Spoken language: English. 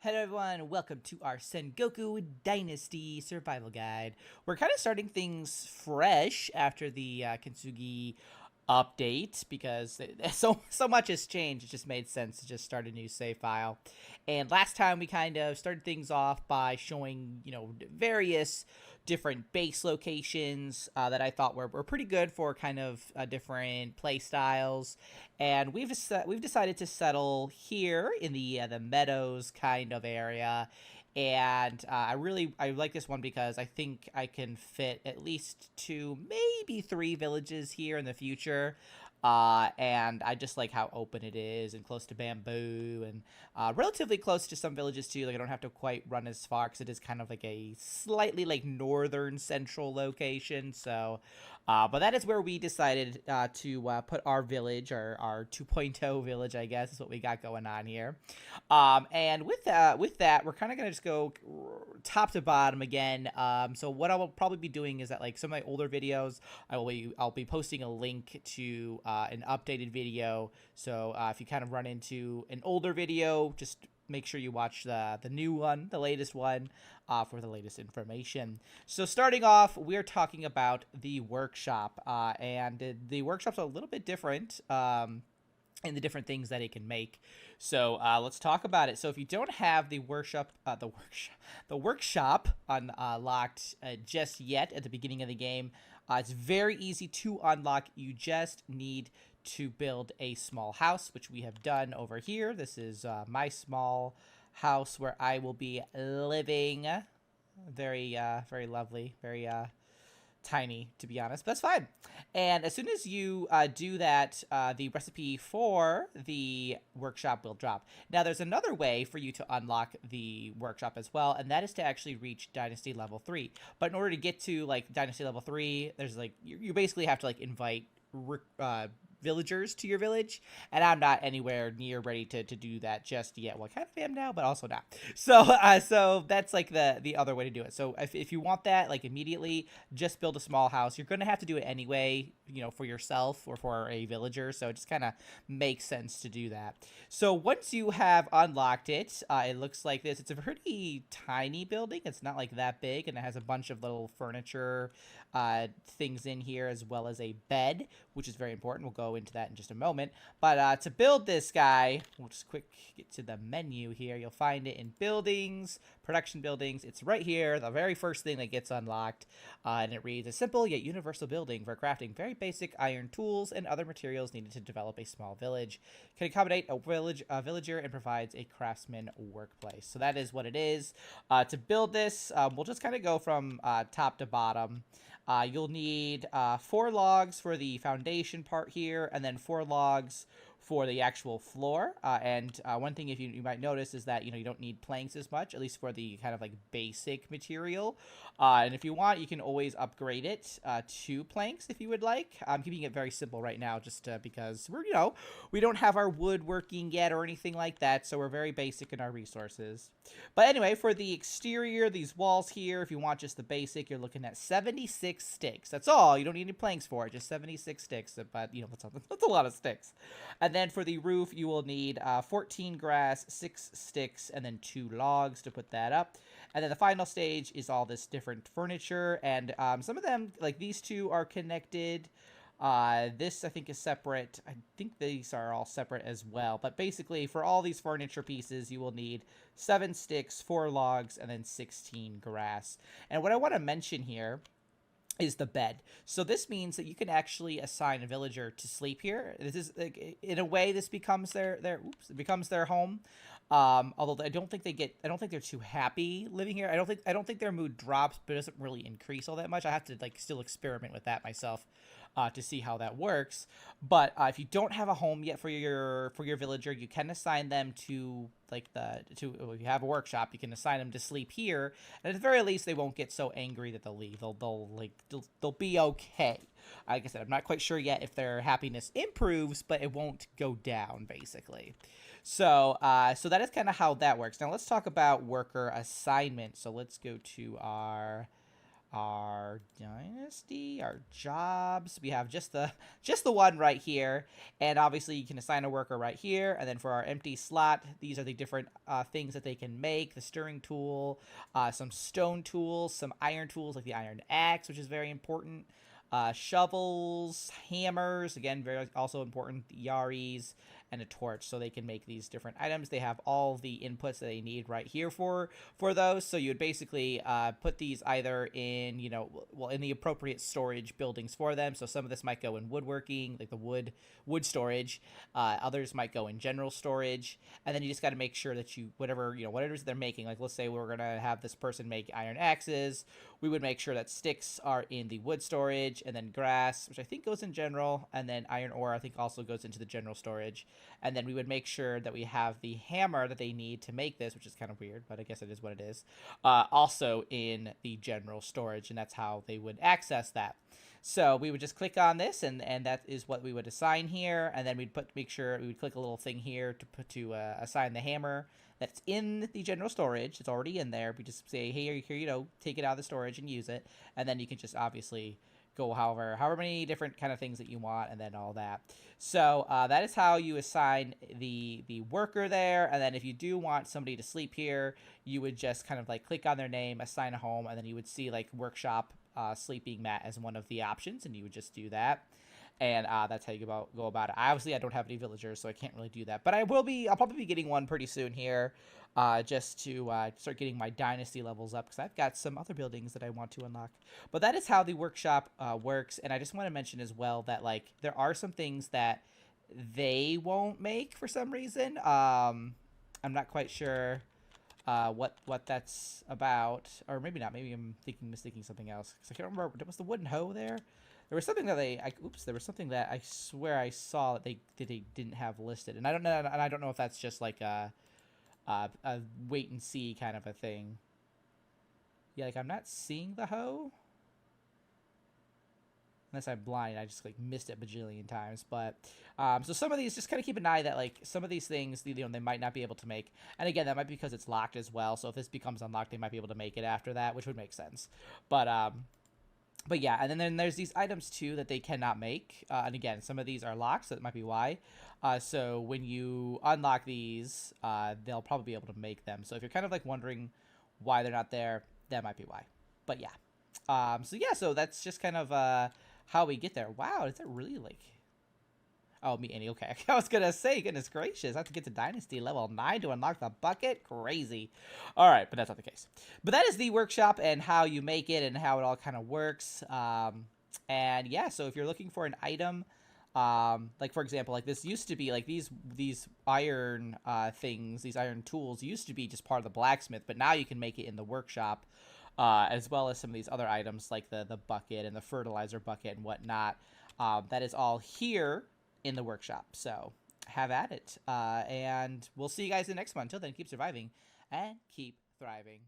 Hello everyone, welcome to our Sengoku Dynasty survival guide. We're kind of starting things fresh after the Kintsugi update because so much has changed. It just made sense to just start a new save file. And last time we kind of started things off by showing, various different base locations that I thought were pretty good for kind of different play styles. And we've decided to settle here in the meadows kind of area. And I like this one because I think I can fit at least two, maybe three villages here in the future. And I just like how open it is and close to bamboo and relatively close to some villages too. Like I don't have to quite run as far because it is kind of like a slightly like northern central location. So, but that is where we decided to put our village, our 2.0 village, I guess is what we got going on here. And with that, we're kind of gonna just go top to bottom again. So what I will probably be doing is that like some of my older videos, I'll be posting a link to an updated video. So if you kind of run into an older video, just make sure you watch the new one, the latest one, for the latest information. So starting off, we're talking about the workshop, and the workshop's a little bit different. And the different things that it can make. So let's talk about it. So if you don't have the workshop unlocked just yet at the beginning of the game, it's very easy to unlock. You just need to build a small house, which we have done over here. This is my small house where I will be living. Very lovely, very tiny, to be honest, but that's fine. And as soon as you do that, the recipe for the workshop will drop. Now, there's another way for you to unlock the workshop as well, and that is to actually reach Dynasty level 3. But in order to get to, like, Dynasty level 3, there's, like, you basically have to, like, invite villagers to your village, and I'm not anywhere near ready to do that just yet. Well, I kind of am now, but also not. So that's like the other way to do it. So if you want that like immediately, just build a small house. You're gonna have to do it anyway, for yourself or for a villager. So it just kind of makes sense to do that. So once you have unlocked it, it looks like this. It's a pretty tiny building. It's not like that big, and it has a bunch of little furniture things in here, as well as a bed, which is very important. We'll go into that in just a moment. But to build this guy, we'll just quick get to the menu here. You'll find it in buildings, production buildings. It's right here, the very first thing that gets unlocked. And it reads, a simple yet universal building for crafting very basic iron tools and other materials needed to develop a small village. Can accommodate a villager and provides a craftsman workplace. So that is what it is. To build this, we'll just kind of go from top to bottom. You'll need 4 logs for the foundation part here, and then 4 logs for the actual floor. And one thing if you might notice is that, you don't need planks as much, at least for the kind of like basic material. And if you want, you can always upgrade it to planks if you would like. I'm keeping it very simple right now just because we don't have our woodworking yet or anything like that, so we're very basic in our resources. But anyway, for the exterior, these walls here, if you want just the basic, you're looking at 76 sticks. That's all. You don't need any planks for it, just 76 sticks. But, that's a lot of sticks. And then for the roof, you will need 14 grass, 6 sticks, and then 2 logs to put that up. And then the final stage is all this different furniture. And some of them, like these two, are connected. This, I think, is separate. I think these are all separate as well. But basically, for all these furniture pieces, you will need 7 sticks, 4 logs, and then 16 grass. And what I want to mention here is the bed. So this means that you can actually assign a villager to sleep here. This is, like, in a way, this becomes it becomes their home. Although I don't think they're too happy living here. I don't think their mood drops, but it doesn't really increase all that much. I have to like still experiment with that myself to see how that works. But if you don't have a home yet for your villager, you can assign them to if you have a workshop, you can assign them to sleep here. And at the very least, they won't get so angry that they'll leave. They'll be okay. Like I said, I'm not quite sure yet if their happiness improves, but it won't go down, basically. So that is kind of how that works. Now let's talk about worker assignment. So let's go to our our dynasty, our jobs. We have just the one right here, and obviously you can assign a worker right here. And then for our empty slot, these are the different things that they can make: the stirring tool, some stone tools, some iron tools like the iron axe, which is very important. Shovels, hammers, again, very also important. Yaris, and a torch, so they can make these different items. They have all the inputs that they need right here for those. So you would basically put these either in, you know, well, in the appropriate storage buildings for them. So some of this might go in woodworking, like the wood storage. Others might go in general storage, and then you just got to make sure that you whatever it is they're making. Like let's say we're gonna have this person make iron axes, we would make sure that sticks are in the wood storage, and then grass, which I think goes in general, and then iron ore I think also goes into the general storage. And then we would make sure that we have the hammer that they need to make this, which is kind of weird, but I guess it is what it is, also in the general storage, and that's how they would access that. So we would just click on this, and that is what we would assign here, and then we'd make sure we would click a little thing here to assign the hammer that's in the general storage. It's already in there. We just say, hey, here, you know, take it out of the storage and use it, and then you can just obviously go however many different kind of things that you want, and then all that. So that is how you assign the worker there. And then if you do want somebody to sleep here, you would just kind of like click on their name, assign a home, and then you would see like workshop sleeping mat as one of the options, and you would just do that. And that's how you go about it. Obviously, I don't have any villagers, so I can't really do that. But I'll probably be getting one pretty soon here, just to start getting my dynasty levels up, because I've got some other buildings that I want to unlock. But that is how the workshop works. And I just want to mention as well that like there are some things that they won't make for some reason. I'm not quite sure what that's about, or maybe not. Maybe I'm mistaking something else, because I can't remember. Was the wooden hoe there? There was something that there was something that I swear I saw that they didn't have listed, and I don't know if that's just like a wait and see kind of a thing. Yeah, like I'm not seeing the hoe, unless I'm blind. I just like missed it a bajillion times. But so some of these, just kind of keep an eye that like some of these things, you know, they might not be able to make. And again, that might be because it's locked as well. So if this becomes unlocked, they might be able to make it after that, which would make sense. But yeah, and then there's these items too that they cannot make. And again, some of these are locked, so that might be why. So when you unlock these, they'll probably be able to make them. So if you're kind of like wondering why they're not there, that might be why. But yeah. So yeah, so that's just kind of how we get there. Wow, is that really like... Oh, me, Annie. Okay. I was going to say, goodness gracious, I have to get to Dynasty level 9 to unlock the bucket? Crazy. All right, but that's not the case. But that is the workshop and how you make it and how it all kind of works. And yeah, so if you're looking for an item, like for example, like this used to be like these iron things, these iron tools used to be just part of the blacksmith, but now you can make it in the workshop, as well as some of these other items like the bucket and the fertilizer bucket and whatnot. That is all here in the workshop. So have at it. And we'll see you guys in the next one. Until then, keep surviving and keep thriving.